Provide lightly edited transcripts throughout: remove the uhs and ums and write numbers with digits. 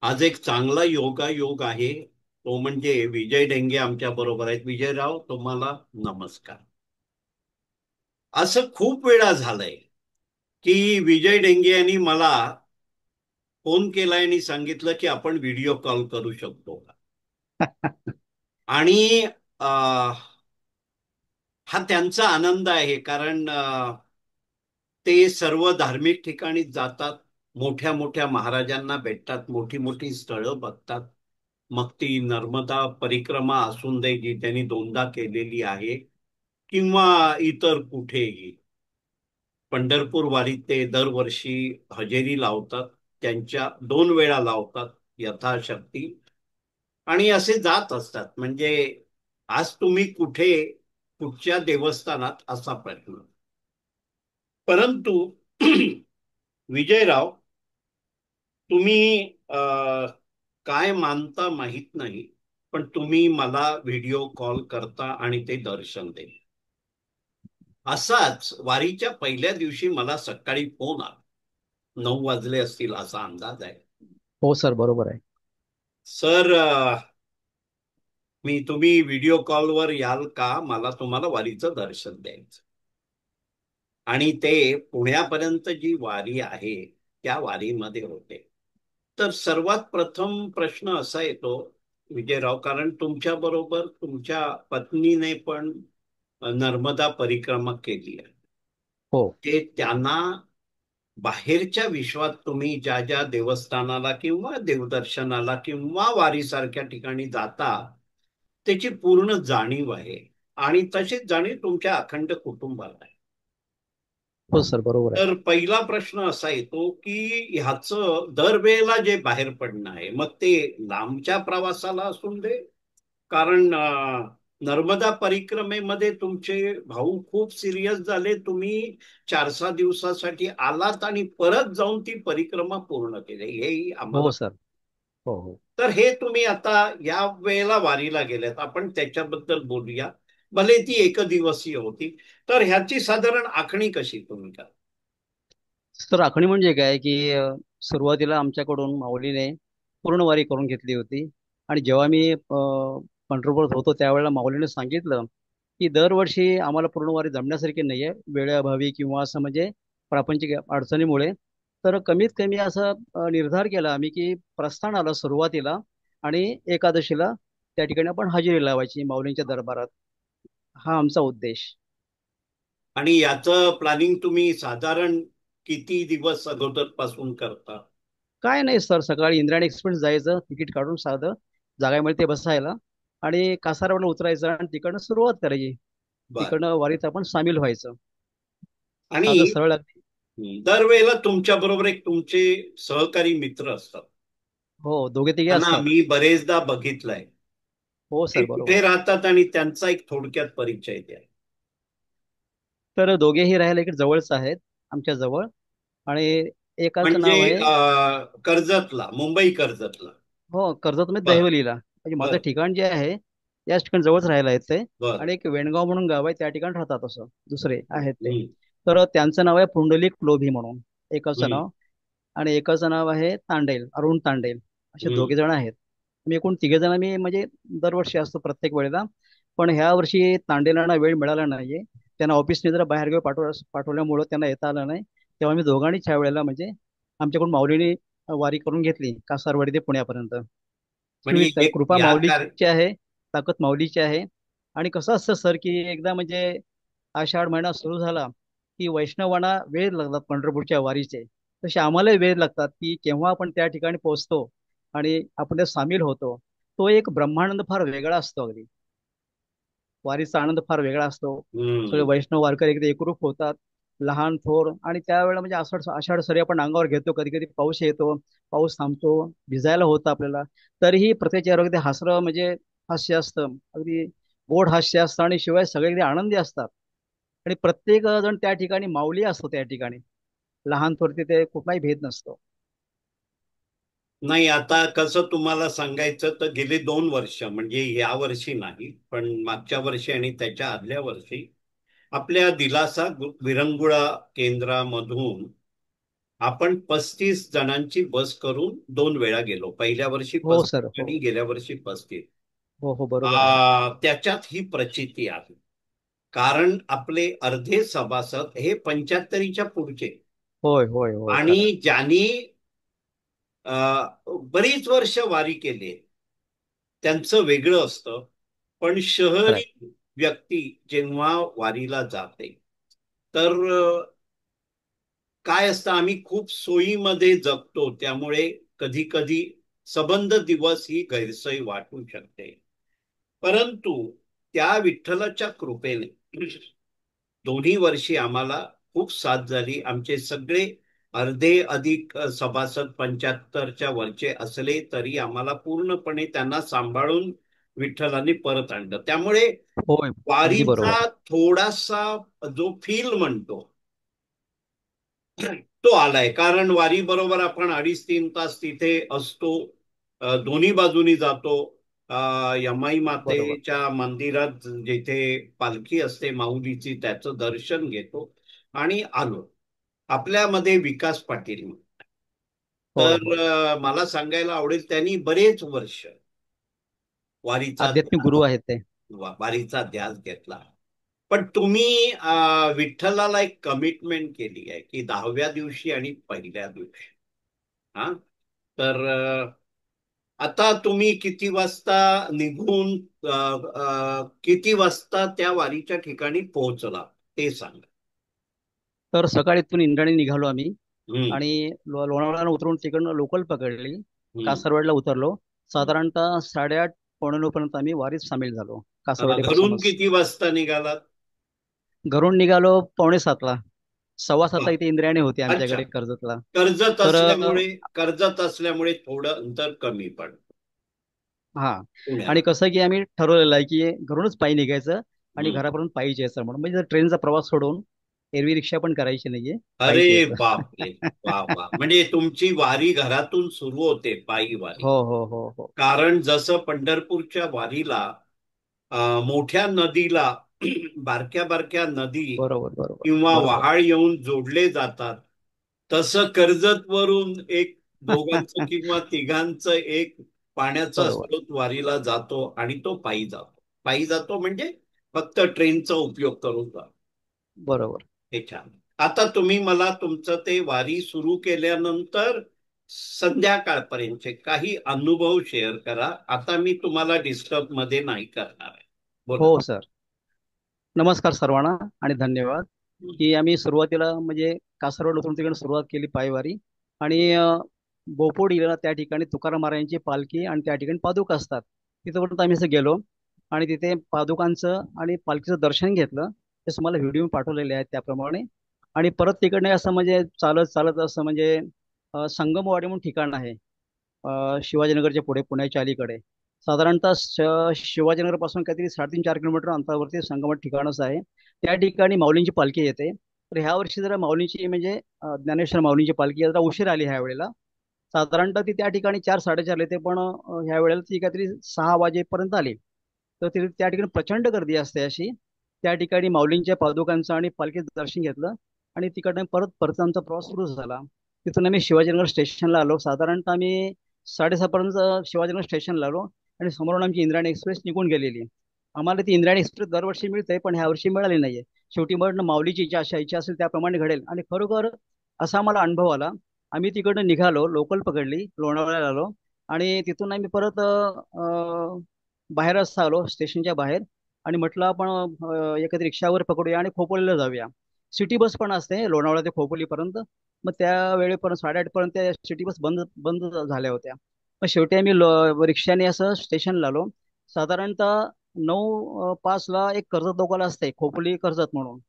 आज एक चांगला योगायोग आहे. तो म्हणजे विजय ढेंगे आमच्या बरोबर आहेत. विजयराव, तुम्हाला नमस्कार. असं खूप वेळा झालंय की विजय ढेंगे यांनी मला फोन केलाय आणि सांगितलं की आपण व्हिडिओ कॉल करू शकतो का. आणि अं, हा त्यांचा आनंद आहे, कारण ते सर्व धार्मिक ठिकाणी जातात, मोठ्या मोठ्या महाराजांना भेटतात, मोठी मोठी स्थळं बघतात. मग ती नर्मदा परिक्रमा असून दे, जी त्यांनी दोनदा केलेली आहे, किंवा इतर कुठेही. पंढरपूर वारीत ते दरवर्षी हजेरी लावतात. त्यांच्या 2 वेळा लावतात, यथाशक्ती. आणि असे जात असतात. म्हणजे आज तुम्ही कुठे, कुठच्या देवस्थानात, असा प्रश्न. परंतु विजयराव, तुम्ही काय मानता माहित नाही, पण तुम्ही मला व्हिडिओ कॉल करता आणि ते दर्शन दे. असाच वारीच्या पहिल्या दिवशी मला सकाळी फोन आला. 9 वाजले असतील असा अंदाज आहे. हो सर, बरोबर आहे. सर, तुम्ही व्हिडिओ कॉलवर याल का, मला तुम्हाला वारीचं दर्शन द्यायचं. आणि ते पुण्यापर्यंत जी वारी आहे, त्या वारीमध्ये होते. तर सर्वात प्रथम प्रश्न असा येतो, विजयराव, कारण तुमच्या बरोबर तुमच्या पत्नीने पण नर्मदा परिक्रमा केली आहे. हो ते त्यांना बाहेरच्या विश्वात तुम्ही ज्या ज्या देवस्थानाला किंवा देवदर्शनाला किंवा वारीसारख्या ठिकाणी जाता, त्याची पूर्ण जाणीव आहे. आणि तशीच जाणीव तुमच्या अखंड कुटुंबाला आहे. हो सर, बरोबर आहे. तर पहिला प्रश्न असा येतो की ह्याचं दरवेळेला जे बाहेर पडणं आहे, मग ते लांबच्या प्रवासाला असून दे, कारण नर्मदा परिक्रमेमध्ये तुमचे भाऊ खूप सिरियस झाले. तुम्ही 4-6 दिवसासाठी आलात आणि परत जाऊन ती परिक्रमा पूर्ण केली, हेही आम्हाला. हो सर. हो हो. तर हे तुम्ही आता या वेळेला वारीला गेल्यात, आपण त्याच्याबद्दल बोलूया. भले ती एकदिवसीय होती. तर ह्याची साधारण आखणी कशी तुम्ही करा. सर, आखणी म्हणजे काय की सुरुवातीला आमच्याकडून माऊलीने पूर्ण वारी करून घेतली होती. आणि जेव्हा मी पंढरपुरात होतो त्यावेळेला माऊलीने सांगितलं की दरवर्षी आम्हाला पूर्ण वारी जमण्यासारखी नाही आहे, वेळेअभावी किंवा असं म्हणजे प्रापंचिक अडचणीमुळे. तर कमीत कमी असं निर्धार केला आम्ही की प्रस्थान आलं सुरुवातीला, आणि एकादशीला त्या ठिकाणी आपण हजेरी लावायची माऊलींच्या दरबारात. हा आमचा उद्देश. आणि याचं प्लॅनिंग तुम्ही साधारण किती दिवस अगोदर पासून करता. काय नाही सर, सकाळी इंद्रायणी एक्सप्रेस जायचं, तिकीट काढून साधं जागा मिळते बसायला, आणि कासारवडला उतरायचं आणि तिकडनं सुरुवात करायची. बर. तिकडनं वारीत आपण सामील व्हायचं. आणि साधं सरळ अगदी. दरवेळेला तुमच्या बरोबर एक तुमचे सहकारी मित्र असतात. हो, दोघे तिघे त्यांना असतात. मी बरेचदा बघितलंय. हो ते सर, कुठे बरोबर. राहतात आणि त्यांचा एक थोडक्यात परिचय द्या. तर दोघेही राहायला इकडे जवळच आहेत, आमच्या जवळ. आणि एकाचं म्हणजे नाव आहे. कर्जतला, मुंबई कर्जतला. हो, कर्जतमध्ये बर. दहिवलीला, म्हणजे माझं बर. ठिकाण जे आहे याच ठिकाणी जवळच राहायला येते. बर. आणि एक वेणगाव म्हणून गाव आहे, त्या ठिकाणी राहतात असं दुसरे आहेत ते. हम्म. तर त्यांचं नाव आहे पुंडलिक लोभी म्हणून एकाचं हम्म. नाव. आणि एकाचं नाव आहे तांडेल, अरुण तांडेल. असे हम्म. दोघे जण आहेत. मी एकूण तिघे जण मी म्हणजे दरवर्षी असतो प्रत्येक वेळेला. पण ह्या वर्षी तांडेलांना वेळ मिळाला नाहीये. त्यांना ऑफिसने जरा बाहेरगावी पाठवल्यामुळं त्यांना येता आलं नाही. तेव्हा मी दोघांनीच ह्या वेळेला म्हणजे आमच्याकडून माऊलीने वारी करून घेतली कासारवाडी ते पुण्यापर्यंत. म्हणजे कृपा या कार्य. माऊलीची आहे, ताकद माऊलीची आहे. आणि कसं असतं सर की एकदा म्हणजे आषाढ महिना सुरू झाला की वैष्णवांना वेळ लागतात पंढरपूरच्या वारीचे. तसे आम्हालाही वेळ लागतात की केव्हा आपण त्या ठिकाणी पोहोचतो आणि आपण त्यात सामील होतो. तो एक ब्रह्मानंद फार वेगळा असतो अगदी. वारीचा आनंद फार वेगळा असतो. सगळे हम्म. वैष्णव वारकरी एकदा एकरूप होतात, लहान थोर. आणि त्यावेळेला म्हणजे आषाढ आषाढ सरी आपण अंगावर घेतो, कधी कधी पाऊस येतो, पाऊस थांबतो, भिजायला होतं आपल्याला. तरीही प्रत्येक चेहऱ्यावर अगदी हसरं म्हणजे हास्य असतं, अगदी गोड हास्य असतं, आणि शिवाय सगळे अगदी आनंदी असतात. आणि प्रत्येक जण त्या ठिकाणी माऊली असतो त्या ठिकाणी. लहान थोर तिथे कुठलाही भेद नसतो. नाही, आता कसं तुम्हाला सांगायचं, तर गेले 2 वर्ष, म्हणजे या वर्षी नाही पण मागच्या वर्षी आणि त्याच्या आदल्या वर्षी, आपल्या दिलासा विरंगुळा केंद्रामधून आपण 35 जणांची बस करून 2 वेळा गेलो. पहिल्या वर्षी हो सर. 35 हो. आणि गेल्या वर्षी 35. हो हो बरोबर आहे. त्याच्यात ही प्रचिती आहे. कारण आपले अर्धे सभासद हे 75च्या पुढचे, होय होय होय आणि खरं. ज्यांनी बरीच वर्ष वारी केली त्यांचं वेगळं असतं. पण खरंय. शहरी व्यक्ती जेव्हा वारीला जाते, तर काय असतं, आम्ही खूप सोयीमध्ये जगतो, त्यामुळे कधी कधी सबंध दिवस ही गैरसोय वाटू शकते. परंतु त्या विठ्ठलाच्या कृपेने दोन्ही वर्षी आम्हाला खूप साथ झाली. आमचे सगळे अर्धे अधिक सभासद 75च्या वरचे असले तरी आम्हाला पूर्णपणे त्यांना सांभाळून विठ्ठलाने परत आणलं. त्यामुळे होय. अगदी वारीचा बरोबर. थोडासा जो फील म्हणतो तो आलाय. कारण वारी बरोबर आपण 2.5-3 तास तिथे असतो. दोन्ही बाजूनी जातो. यमाई बरोबर. मातेच्या मंदिरात जिथे पालखी असते माऊलीची, त्याचं दर्शन घेतो आणि आलो. आपल्यामध्ये विकास पाटील, होय तर होय. मला सांगायला आवडेल, त्यांनी बरेच वर्ष वारीचा आध्यात्मिक ध्यास गुरु आहेत ते. वारीचा ध्यास घेतला. पण तुम्ही विठ्ठलाला एक कमिटमेंट केली आहे की 10व्या दिवशी आणि पहिल्या दिवशी. हा, तर आता तुम्ही किती वाजता निघून किती वाजता त्या वारीच्या ठिकाणी पोहोचला ते सांगा. तर सकाळी इथून इंद्रायणी निघालो आम्ही. हम्म. आणि लोणावळ्याला उतरून तिकडनं लोकल पकडली. हम्म. कासारवाडीला उतरलो. हम्म. साधारणतः 8:30 -8:45 पर्यंत आम्ही वारीत सामील झालो कासारवाडीपासूनच. घरून किती वाजता निघालात? घरून निघालो 6:45ला. 6:15 वा. इथे इंद्रायणी होती अच्छा. आमच्याकडे कर्जतला. कर्जत तर असल्यामुळे कर्जत असल्यामुळे थोडं अंतर कमी पडतं हा. आणि पुण्याला. कसं की आम्ही ठरवलेलं आहे की घरूनच पायी निघायचं आणि हम्म. घरापर्यंत पायीच यायचं, म्हणून म्हणजे ट्रेनचा प्रवास सोडून एरवी रिक्षा पण करायची नाहीये. अरे पायीच यायचं. बापरे. वा वा, म्हणजे तुमची वारी घरातून सुरू होते, पायी वारी. हो हो हो हो. कारण जसं पंढरपूरच्या वारीला मोठ्या नदीला बारक्या बारक्या नदी बरोबर बरोबर किंवा बरोबर. वहाळ येऊन जोडले जातात, तसं कर्जत वरून एक दोघांचं किंवा तिघांचं एक पाण्याचा बरोबर स्रोत वारीला जातो आणि तो पायी जातो. पायी जातो म्हणजे फक्त ट्रेनचा उपयोग करून जातो. बरोबर. हे छान. आता तुम्ही मला तुमचं ते वारी सुरू केल्यानंतर संध्याकाळपर्यंतचे काही अनुभव शेअर करा. आता मी तुम्हाला डिस्टर्ब मध्ये नाही करणार आहे. बोला. हो सर. नमस्कार सर्वांना आणि धन्यवाद. की आम्ही सुरुवातीला म्हणजे कासारवाड उतरून तिकडे सुरुवात केली पायवारी. आणि बोपोडीला त्या ठिकाणी तुकाराम महाराजांची पालखी आणि त्या ठिकाणी पादुका असतात. तिथपर्यंत आम्ही असं गेलो आणि तिथे पादुकांचं आणि पालखीचं दर्शन घेतलं. ते तुम्हाला व्हिडिओ पाठवलेले आहेत त्याप्रमाणे. आणि परत तिकडने असं म्हणजे चालत चालत असं म्हणजे संगमवाडी म्हणून ठिकाण आहे. शिवाजीनगरच्या पुढे पुण्याच्या अलीकडे. साधारणतः शिवाजीनगरपासून काहीतरी 3.5-4 किलोमीटर अंतरावरती संगमट ठिकाणच आहे. त्या ठिकाणी माऊलींची पालखी येते. तर ह्या वर्षी जरा माऊलींची म्हणजे ज्ञानेश्वर माऊलींची पालखी जरा उशीर आली ह्या वेळेला. साधारणतः ती त्या ठिकाणी 4-4:30 येते, पण ह्या वेळेला ती काहीतरी 6 वाजेपर्यंत आली. तर त्या ठिकाणी प्रचंड गर्दी असते अशी. त्या ठिकाणी माऊलींच्या पादुकांचं आणि पालखीचं दर्शन घेतलं. आणि तिकडनं परत परतांचा प्रवास सुरू झाला. तिथून आम्ही शिवाजीनगर स्टेशनला आलो. साधारणतः आम्ही 6:30 पर्यंत शिवाजीनगर स्टेशनला आलो. आणि समोरून आमची इंद्रायणी एक्सप्रेस निघून गेलेली. आम्हाला ती इंद्रायणी एक्सप्रेस दरवर्षी मिळते, पण ह्या वर्षी मिळाली नाहीये. शेवटी म्हणून माऊलीची इच्छा असेल त्याप्रमाणे घडेल. आणि खरोखर असा आम्हाला अनुभव आला. आम्ही तिकडनं निघालो, लोकल पकडली, लोणावळ्याला आलो. आणि तिथून आम्ही परत बाहेरच आलो स्टेशनच्या बाहेर. आणि म्हटलं आपण एखादी रिक्षावर पकडूया आणि खोपोलीला जाऊया. सिटी बस पण असते लोणावळा ते खोपोलीपर्यंत. मग त्या वेळेपर्यंत 8:30 पर्यंत त्या सिटी बस बंद बंद झाल्या होत्या. मग शेवटी आम्ही रिक्षाने असं स्टेशनला आलो. साधारणतः 9:05ला एक कर्जत लोकल असते खोपोली कर्जत म्हणून.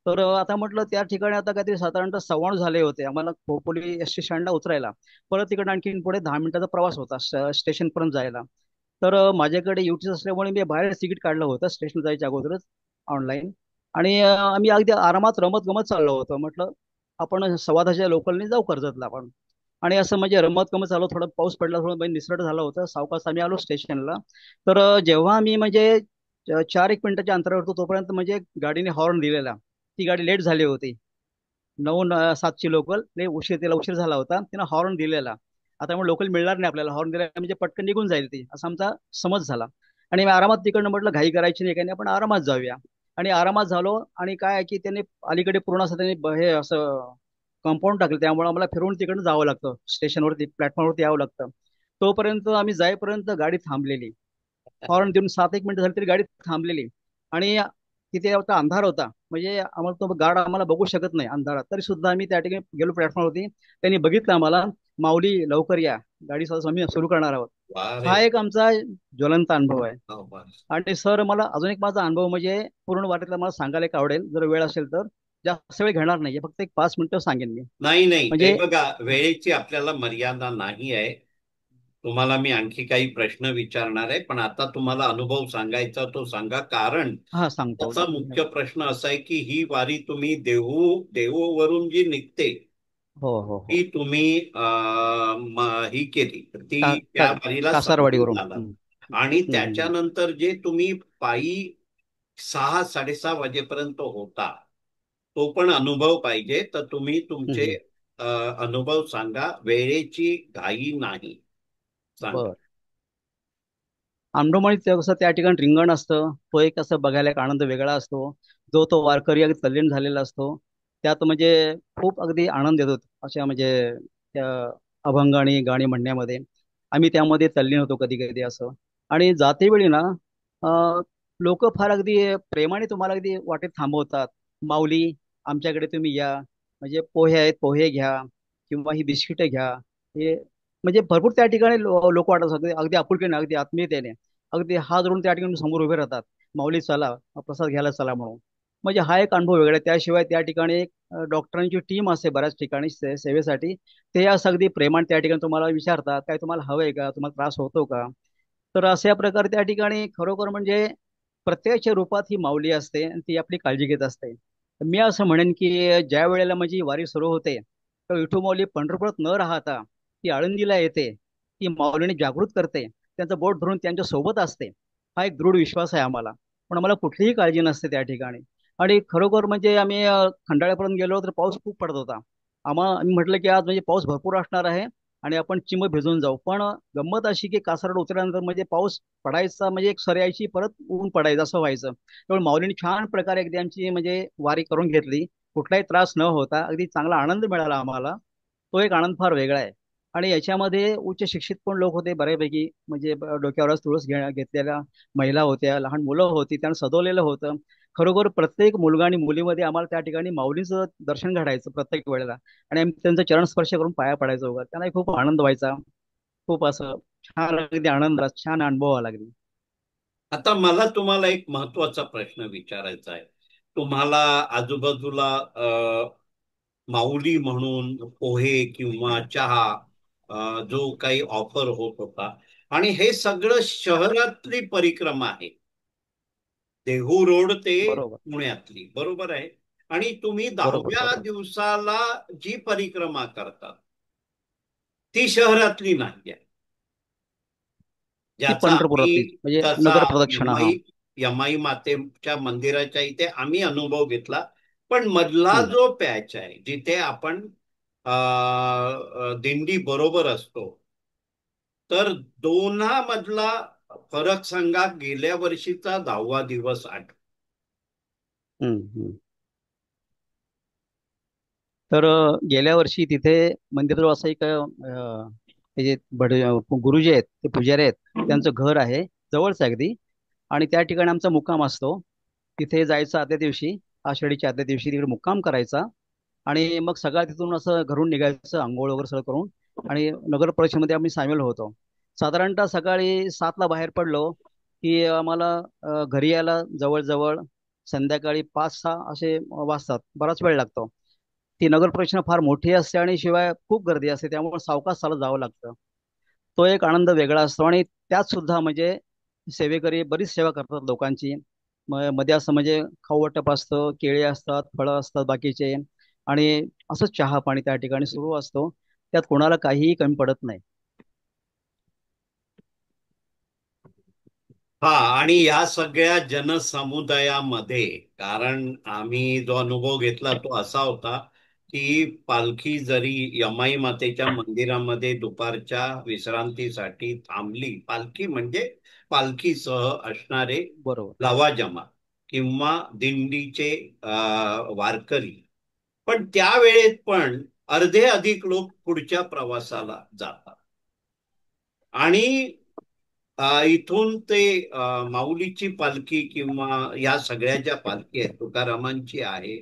तर आता म्हटलं त्या ठिकाणी आता काहीतरी साधारणतः 9:15 झाले होते आम्हाला खोपोली एस टी स्टँडला उतरायला. परत तिकडे आणखीन पुढे 10 मिनिटाचा प्रवास होता स्टेशनपर्यंत जायला. तर माझ्याकडे युटीस असल्यामुळे मी बाहेर तिकीट काढलं होतं स्टेशन जायच्या अगोदरच ऑनलाईन. आणि आम्ही अगदी आरामात रमत गमत चाललो होतो. म्हटलं आपण 10:15च्या लोकलने जाऊ कर्जतला आपण. आणि असं म्हणजे रमत गमत चालू, थोडा पाऊस पडला, थोडं म्हणजे निसरट झालं होतं, सावकाश आम्ही आलो स्टेशनला. तर जेव्हा आम्ही म्हणजे 4 एक मिनिटाच्या अंतरावर होतो तोपर्यंत म्हणजे गाडीने हॉर्न दिलेला. ती गाडी लेट झाली होती. 7ची लोकल तिला उशीर झाला होता, तिनं हॉर्न दिलेला. आता मग लोकल मिळणार नाही आपल्याला, हॉर्न दिला म्हणजे पटकन निघून जाईल ती, असा आमचा समज झाला. आणि मी आरामात तिकडनं म्हटलं घाई करायची नाही काही नाही, आपण आरामात जाऊया. आणि आरामात झालो. आणि काय आहे की त्यांनी अलीकडे पूर्ण असं त्यांनी हे असं कंपाऊंड टाकलं, त्यामुळे आम्हाला फिरून तिकडनं जावं लागतं, स्टेशनवरती प्लॅटफॉर्मवरती यावं लागतं. तोपर्यंत आम्ही जाईपर्यंत गाडी थांबलेली. हॉर्न देऊन 7 एक मिनिटं झाली तरी गाडी थांबलेली. आणि तिथे होता, अंधार होता, म्हणजे आम्हाला तो गार्ड आम्हाला बघू शकत नाही अंधारात, तरी सुद्धा आम्ही त्या ठिकाणी गेलो प्लॅटफॉर्मवरती. त्यांनी बघितलं आम्हाला. माऊली लवकर या, गाडी आम्ही सुरू करणार आहोत. वा रे हा वा. एक आमचा ज्वलंत अनुभव आहे. हो, बस. आणि सर, मला अजून एक माझा अनुभव म्हणजे पूर्ण वारीतला मला सांगायला एक आवडेल, जर वेळ असेल तर. जास्त वेळ घेणार नाही, फक्त एक 5 मिनिटं सांगेन मी. नाही नाही, हे म्हणजे बघा, वेळेची आपल्याला मर्यादा नाही आहे. तुम्हाला मी आणखी काही प्रश्न विचारणार आहे, पण आता तुम्हाला अनुभव सांगायचा तो सांगा. कारण हा, सांगतो. त्याचा मुख्य प्रश्न असा आहे की ही वारी तुम्ही देहूवरून जी निघते, हो हो ती हो. तुम्ही ही केली, ती का, का, त्या वारीला सामील कासारवाडीवरून. झालात. आणि हम्म. त्याच्यानंतर जे तुम्ही पायी 6 साडेसहा वाजेपर्यंत होता, तो पण अनुभव पाहिजे. तर तुम्ही तुमचे हम्म. अ, अनुभव सांगा. वेळेची घाई नाही. सांगा. बर. आंबोमळी ते कसं त्या ठिकाणी रिंगण असतं, तो एक असं बघायला एक आनंद वेगळा असतो. जो तो वारकरी अगदी तल्लीन झालेला असतो. त्यात म्हणजे खूप अगदी आनंद येतो, अशा म्हणजे त्या अभंग आणि गाणी म्हणण्यामध्ये. आम्ही त्यामध्ये तल्लीन होतो कधी कधी असं. आणि जाते वेळी ना, लोक फार अगदी प्रेमाने तुम्हाला अगदी वाटेत थांबवतात. माऊली, आमच्याकडे तुम्ही या, म्हणजे पोहे आहेत, पोहे घ्या, किंवा ही बिस्किटं घ्या. हे म्हणजे भरपूर त्या ठिकाणी लोक वाटत असतात, अगदी आपुलकीने, अगदी आत्मीयतेने, अगदी हात धरून त्या ठिकाणी समोर उभे राहतात. माऊली चला, प्रसाद घ्यायला चला म्हणून. म्हणजे हा एक अनुभव वेगळा आहे. त्याशिवाय त्या ठिकाणी एक डॉक्टरांची टीम असते बऱ्याच ठिकाणी सेवेसाठी. ते असं अगदी प्रेमाने त्या ठिकाणी तुम्हाला विचारतात, काय तुम्हाला हवंय का, तुम्हाला त्रास होतो का. तर अशा प्रकारे त्या ठिकाणी खरोखर म्हणजे प्रत्यक्ष रूपात ही माऊली असते आणि ती आपली काळजी घेत असते. तर मी असं म्हणेन की ज्या वेळेला माझी वारी सुरू होते, तर विठू माऊली पंढरपुरात न राहता ती आळंदीला येते. ती माऊलीने जागृत करते, त्यांचं बोट धरून त्यांच्या सोबत असते. हा एक दृढ विश्वास आहे आम्हाला. पण आम्हाला कुठलीही काळजी नसते त्या ठिकाणी. आणि खरोखर म्हणजे आम्ही खंडाळ्यापर्यंत गेलो तर पाऊस खूप पडत होता. आम्ही म्हटलं की आज म्हणजे पाऊस भरपूर असणार आहे आणि आपण चिंब भिजून जाऊ. पण गंमत अशी की कासारड उतरल्यानंतर म्हणजे पाऊस पडायचा, म्हणजे एक सरी यायची, परत ऊन पडायचं, असं व्हायचं. त्यामुळे माऊलीने छान प्रकारे अगदी आमची म्हणजे वारी करून घेतली. कुठलाही त्रास न होता अगदी चांगला आनंद मिळाला आम्हाला. तो एक आनंद फार वेगळा आहे. आणि याच्यामध्ये उच्च शिक्षित पण लोक होते बऱ्यापैकी, म्हणजे डोक्यावरच तुळस घेतलेल्या महिला होत्या, लहान मुलं होती, त्यांना सजवलेलं होतं. खरोखर प्रत्येक मुलगा आणि मुलीमध्ये आम्हाला त्या ठिकाणी माऊलीचं दर्शन घडायचं प्रत्येक वेळेला. आणि आम्ही त्यांचा चरण स्पर्श करून पाया पडायचो वगैरे, त्यांना खूप आनंद व्हायचा. खूप असं छान अगदी आनंद, छान अनुभव आला अगदी. आता मला तुम्हाला एक महत्वाचा प्रश्न विचारायचा आहे. तुम्हाला आजूबाजूला माऊली म्हणून पोहे किंवा चहा जो काही ऑफर होत होता, आणि हे सगळं शहरातली परिक्रमा आहे. देहू रोड ते बरोबर. पुण्यातली, बरोबर आहे. आणि तुम्ही बरोबर. 10व्या बरोबर. दिवसाला जी परिक्रमा करतात, ती शहरातली नाही आहे. ती ज्याचा आम्ही पंढरपुरातलीच म्हणजे तसा नगर प्रदक्षिणा, हा. यमाई मातेच्या मंदिराच्या इथे आम्ही अनुभव घेतला. पण मधला हम्म. जो पॅच आहे, जिथे आपण दिंडी बरोबर असतो, तर दोन्हा मधला फरक सांगा. गेल्या वर्षीचा 10वा दिवस आठ. हम्म. हम्म. तर गेल्या वर्षी तिथे मंदिराजवळ असं एक हे जे गुरुजी आहेत, ते पुजारी आहेत, त्यांचं घर आहे, जवळच आहे अगदी. आणि त्या ठिकाणी आमचा मुक्काम असतो. तिथे जायचं आदल्या दिवशी, आषाढीच्या आदल्या दिवशी तिकडे मुक्काम करायचा. आणि मग सगळं तिथून असं घरून निघायचं, आंघोळ वगैरे सगळं करून. आणि नगर परिषदेमध्ये आम्ही सामील होतो. साधारणतः सकाळी 7ला बाहेर पडलो की आम्हाला घरी यायला जवळजवळ संध्याकाळी 5-6 असे वाजतात, बराच वेळ लागतो. ती नगर परिषद फार मोठी असते आणि शिवाय खूप गर्दी असते, त्यामुळे सावकाश चालत जावं लागतं. तो एक आनंद वेगळा असतो. आणि त्यात सुद्धा म्हणजे सेवेकरी बरीच सेवा करतात लोकांची. मध्ये असं म्हणजे खाऊ वाटप असतं, केळी असतात, फळं असतात बाकीचे. आणि असंच चहा पाणी त्या ठिकाणी सुरू असतो. त्यात कोणाला काहीही कमी पडत नाही. हा, आणि या सगळ्या जनसमुदायामध्ये, कारण आम्ही जो अनुभव घेतला तो असा होता की पालखी जरी यमाई मातेच्या मंदिरामध्ये दुपारच्या विश्रांतीसाठी थांबली, पालखी म्हणजे पालखीसह असणारे बरोबर. लवाजमा किंवा दिंडीचे वारकरी, पण त्या वेळेत पण अर्धे अधिक लोक पुढच्या प्रवासाला जातात. आणि इथून ते माऊलीची पालखी किंवा या सगळ्या ज्या पालखी आहेत, तुकारामांची आहे,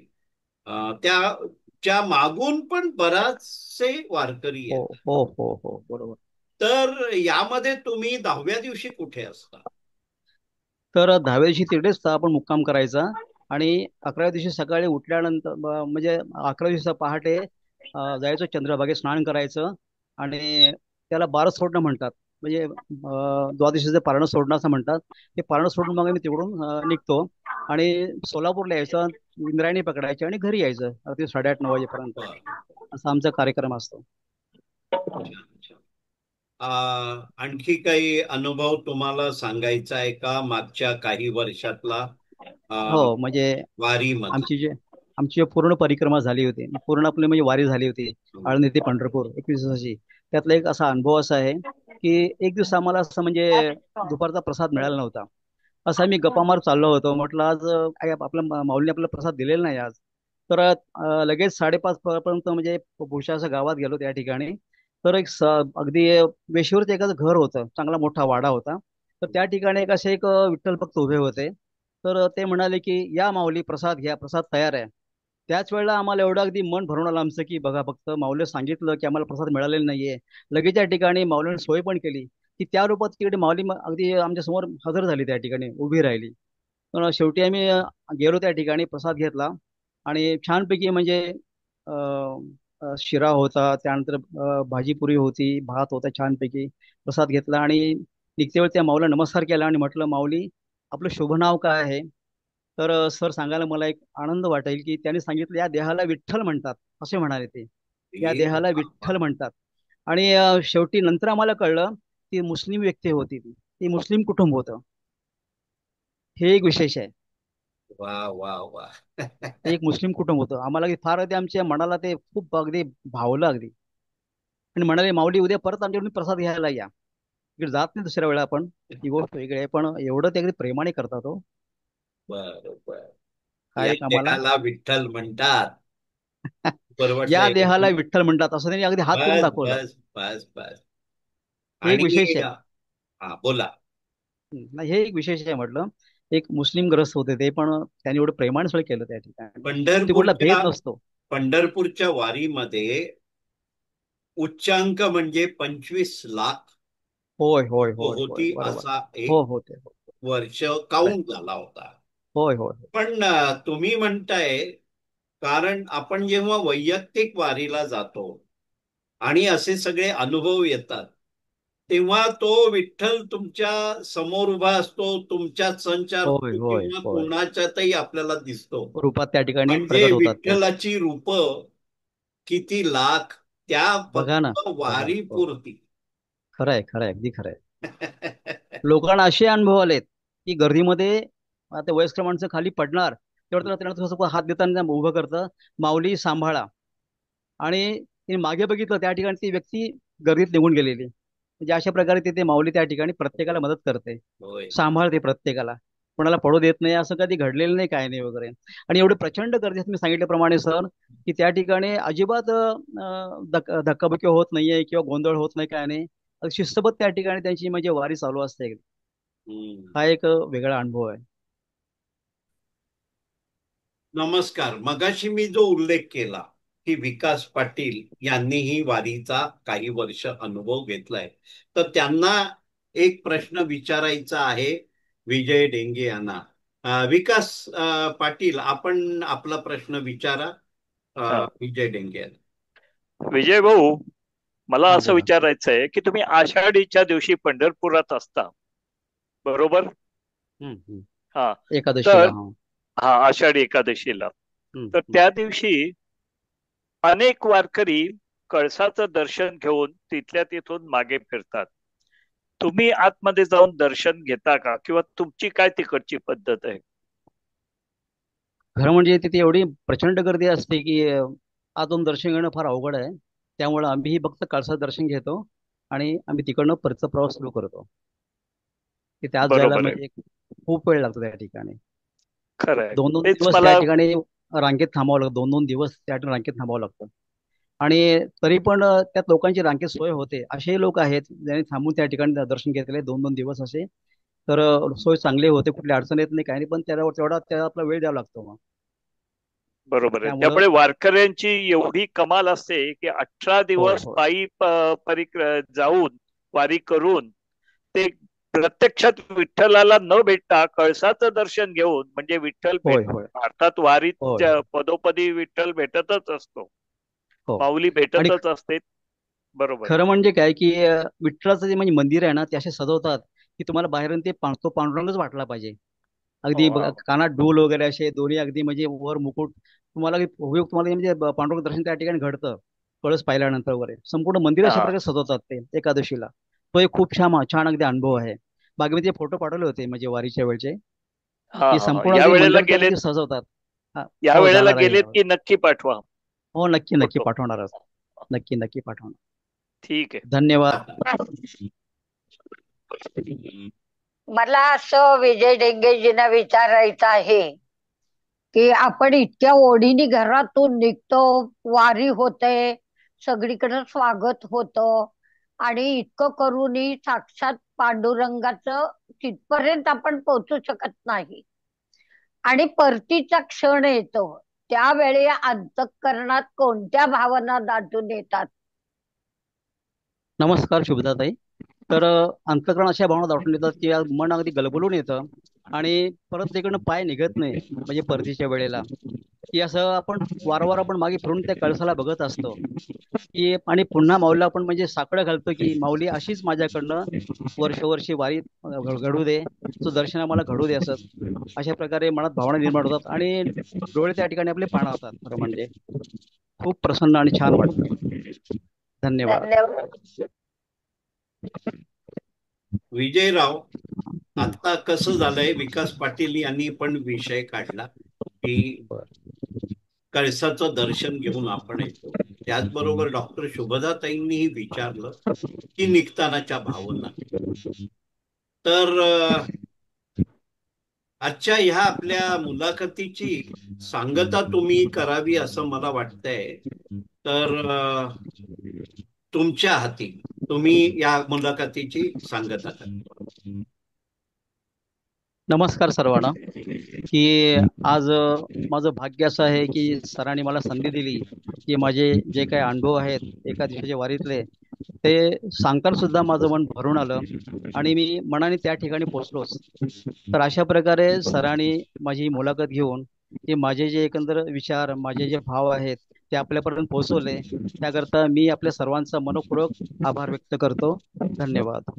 त्याच्या मागून पण बराचसे वारकरी हो आहेत. हो हो हो, बरोबर. तर यामध्ये तुम्ही 10व्या दिवशी कुठे असता? तर 10व्या दिवशी तिकडेच आपण मुक्काम करायचा. आणि 11व्या दिवशी सकाळी उठल्यानंतर म्हणजे 11व्या दिवशी पहाटे जायचं चंद्रभागेत स्नान करायचं. आणि त्याला बारस सोडणं म्हणतात. म्हणजे द्वादशीचं पारणं सोडणं असं म्हणतात. ते पारणं सोडून मग मी तिकडून निघतो. आणि सोलापूरला यायचं, इंद्रायणी पकडायची आणि घरी यायचं अगदी 8:30-9 वाजेपर्यंत. बरं. असा आमचा कार्यक्रम असतो. छान, छान. आणखी काही अनुभव तुम्हाला सांगायचा आहे का मागच्या काही वर्षातला अ, हो, म्हणजे वारीमधला? आमची जे आमची पूर्ण परिक्रमा झाली होती, पूर्ण आपली म्हणजे वारी झाली होती. आळंदी ते पंढरपूर 21 दिवसाची. त्यातला एक असा अनुभव असा आहे की एक दिवस आम्हाला असं म्हणजे दुपारचा प्रसाद मिळाला नव्हता. असं आम्ही गप्पा मार चाललो होतो. म्हटलं आज काय आपल्या माऊलीने आपल्याला प्रसाद दिलेला नाही आज. तर लगेच 5:30 पर्यंत म्हणजे भुशाच्या गावात गेलो त्या ठिकाणी. तर अगदी वेशीवरती एखादं घर होतं, चांगला मोठा वाडा होता. तर त्या ठिकाणी एक असे एक विठ्ठल भक्त उभे होते. तर ते म्हणाले की या माऊली प्रसाद घ्या, प्रसाद तयार आहे. त्याच वेळेला आम्हाला एवढं अगदी मन भरून आलं आमचं की बघा फक्त माऊलीने सांगितलं की आम्हाला प्रसाद मिळालेला नाहीये. लगेच त्या ठिकाणी माऊलीने सोय पण केली की त्या रूपात तिकडे माऊली अगदी आमच्या समोर हजर झाली, त्या ठिकाणी उभी राहिली. पण शेवटी आम्ही गेलो त्या ठिकाणी, प्रसाद घेतला. आणि छानपैकी म्हणजे अ, शिरा होता, त्यानंतर भाजीपुरी होती, भात होता, छानपैकी प्रसाद घेतला. आणि निघते वेळ त्या माऊला नमस्कार केला आणि म्हटलं माऊली आपलं शुभ नाव काय आहे? तर सर सांगायला मला एक आनंद वाटेल की त्यांनी सांगितलं या देहाला विठ्ठल म्हणतात, असे म्हणाले ते. या ये देहाला वा वा. विठ्ठल म्हणतात. आणि शेवटी नंतर आम्हाला कळलं ती मुस्लिम व्यक्ती होती, ती मुस्लिम कुटुंब होतं. हे एक विशेष आहे. वा वा वा. ते एक मुस्लिम कुटुंब होतं. आम्हाला ते फार ते आमच्या मनाला ते खूप अगदी भावलं अगदी. आणि म्हणाले माऊली उद्या परत आमच्याकडून प्रसाद घ्यायला या. इकडे जात नाही दुसऱ्या वेळा आपण. ही गोष्ट वेगळी आहे, पण एवढं ते अगदी प्रेमाने करतात हो. बर बर. हा या एक आम्हाला देहाला विठ्ठल म्हणतात. या परवडलंय. देहाला विठ्ठल म्हणतात असं त्यांनी अगदी हात करून बस दाखवलं. बस बस बस. हे एक आणि विशेष आहे. हा बोला. नाही, हे एक विशेष आहे म्हटलं. एक मुस्लिम ग्रस्त होते ते, पण त्यांनी एवढं प्रेमाने सगळं केलं त्या ठिकाणी. ते कुठला पंढरपूरच्या भेद नसतो. पंढरपूरच्या वारीमध्ये उच्चांक म्हणजे 25 लाख होय होय होय होय, होती बरोबर. असा हो एक हो, ते हो. वर्ष खरंय. काउंट झाला होता. होय होय. पण तुम्ही म्हणताय, कारण आपण जेव्हा वैयक्तिक वारीला जातो आणि असे सगळे अनुभव येतात, तेव्हा तो विठ्ठल तुमच्या समोर उभा असतो, तुमच्यात संचार होय होतो होय किंवा होय. कोणाच्यातही आपल्याला दिसतो. रूपात त्या ठिकाणी म्हणजे प्रगट होतात ते. विठ्ठलाची रूप किती लाख त्या बघा ना. फक्त बघा. वारी हो. पुरती. खरंय खरंय, अगदी खरंय. लोकांना असे अनुभव आलेत की गर्दीमध्ये आता वयस्कर माणसं खाली पडणार, तेवढं त्यांना थोडंसं हात देताना उभं करतं, माऊली सांभाळा. आणि तिने मागे बघितलं, त्या ठिकाणी ती व्यक्ती गर्दीत निघून गेलेली. म्हणजे अशा प्रकारे तिथे माऊली त्या ठिकाणी प्रत्येकाला मदत करते, होय. सांभाळते प्रत्येकाला. कोणाला पडू देत नाही, असं कधी घडलेलं नाही, काय नाही वगैरे. आणि एवढे प्रचंड गर्दी तुम्ही सांगितल्याप्रमाणे सर, की त्या ठिकाणी अजिबात धक्काबुक्की होत नाहीये किंवा गोंधळ होत नाही, काय नाही. शिस्तबद्ध त्या ठिकाणी त्यांची म्हणजे वारी चालू असते. हम्म. हा एक वेगळा अनुभव आहे. नमस्कार. मगाशी मी जो उल्लेख केला की विकास पाटील यांनीही वारीचा काही वर्ष अनुभव घेतलाय, तर त्यांना एक प्रश्न विचारायचा आहे, विजय डेंगे यांना. विकास पाटील, आपण आपला प्रश्न विचारा हा. विजय डेंगे यांना. विजय भाऊ, मला हा, असं बोला. विचारायचं आहे की तुम्ही आषाढीच्या दिवशी पंढरपुरात असता, बरोबर? हम्म. हा. एकादशीला, तर हा. हा, आषाढी एकादशीला. हम्म, तर हम्म. त्या दिवशी अनेक वारकरी कळसाचं दर्शन घेऊन तिथल्या तिथून मागे फिरतात. तुम्ही आतमध्ये जाऊन दर्शन घेता का, किंवा तुमची काय तिकडची पद्धत आहे? खरं म्हणजे तिथे एवढी प्रचंड गर्दी असते की आतून दर्शन घेणं फार अवघड आहे. त्यामुळे आम्हीही फक्त कळसाचं दर्शन घेतो आणि आम्ही तिकडनं परतचा प्रवास सुरू करतो. की त्यात जायला बरोबर आहे. म्हणजे खूप वेळ लागतो त्या ठिकाणी. खरं आहे. दोन दोन तेच दिवस त्या मला ठिकाणी रांगेत थांबावं लागतं. दोन दोन दिवस त्या ठिकाणी रांगेत थांबावं लागतं. आणि तरी पण त्यात लोकांची रांगेत सोय होते. असेही लोक आहेत ज्यांनी थांबून त्या ठिकाणी दर्शन घेतले दोन दोन दिवस असे. तर सोय चांगली होते, कुठली अडचण येत नाही, काही नाही. पण त्याला तेवढा त्या आपला वेळ द्यावा लागतो मग. बरोबर आहे. त्यामुळं त्यामुळे वारकऱ्यांची एवढी कमाल असते की 18 होय दिवस होय पायी जाऊन वारी करून ते प्रत्यक्षात विठ्ठलाला न भेटता कळसाचं दर्शन घेऊन म्हणजे विठ्ठल भेट होय होय भारतात वारीत होय पदोपदी विठ्ठल भेटतच असतो. हो. माऊली आणि भेटतच असते. बरोबर आहे. खरं म्हणजे काय की विठ्ठलाचं जे म्हणजे मंदिर आहे ना ते असे सजवतात की तुम्हाला बाहेरून ते तो पांडुरंगच वाटला पाहिजे. अगदी वा. कानात डोल वगैरे असे दोन्ही अगदी म्हणजे वर मुकुट तुम्हाला उपयोग तुम्हाला म्हणजे पांडुरंग दर्शन त्या ठिकाणी घडतं. कळस पाहिल्यानंतर वगैरे संपूर्ण मंदिर अशा हा प्रकारे सजवतात ते एकादशीला. तो एक खूप छान छान अगदी अनुभव आहे. बाकी मी ते फोटो पाठवले होते म्हणजे वारीच्या वेळचे हा की हा हा. संपूर्ण या अगदी वेळेला मंदिर ते गेलेत. अगदी सजवतात. हा, या हो वेळेला जाणार आहे गेलेत यावर. की नक्की पाठवा हो नक्की नक्की फोटो. पाठवणारच. नक्की नक्की पाठवणार. ठीक आहे. धन्यवाद. मला असं विजय डेंगेजींना विचारायचं आहे की आपण इतक्या ओढीने घरातून निघतो, वारी होते, सगळीकडे स्वागत होतं आणि इतकं करूनही साक्षात पांडुरंगाचं तिथपर्यंत आपण पोहोचू शकत नाही आणि परतीचा क्षण येतो त्यावेळी अंतःकरणात कोणत्या भावना दाटून येतात? नमस्कार शुभदाताई. तर अंतःकरण अशा भावना दाटून येतात की मन अगदी गलबलून येतं आणि परत तिकडनं पाय निघत नाही म्हणजे परतीच्या वेळेला. की असं आपण वारंवार आपण मागे फिरून त्या कळसाला बघत असतो की आणि पुन्हा माऊलीला आपण म्हणजे साकडं घालतो की माऊली अशीच माझ्याकडनं वर्षोवर्षी वारी घडू दे, तुझं दर्शन मला घडू दे असं. अशा प्रकारे मनात भावना निर्माण होतात आणि डोळे त्या ठिकाणी आपले पाणावतात. खरं म्हणजे खूप प्रसन्न आणि छान वाटतं. धन्यवाद. धन्यवाद. विजयराव, आता कसं झालंय, विकास पाटील यांनी पण विषय काढला की बरं. कळसाचं दर्शन घेऊन आपण येतो. त्याचबरोबर डॉक्टर शुभदाताईंनीही विचारलं की निघतानाच्या भावना. तर आजच्या ह्या आपल्या मुलाखतीची सांगता तुम्ही करावी असं मला वाटतंय. तर तुमच्या हाती, तुम्ही या मुलाखतीची सांगता करा. नमस्कार सर्वांना. की आज माझं भाग्य असं आहे की सरांनी मला संधी दिली की माझे जे काही अनुभव आहेत एका दिवसाच्या वारीतले ते सांगताना सुद्धा माझं मन भरून आलं आणि मी मनाने त्या ठिकाणी पोचलोच. तर अशा प्रकारे सरांनी माझी मुलाखत घेऊन ते माझे जे एकंदर विचार माझे जे भाव आहेत ते आपल्यापर्यंत पोहोचवले. त्याकरता मी आपल्या सर्वांचा मनपूर्वक आभार व्यक्त करतो. धन्यवाद.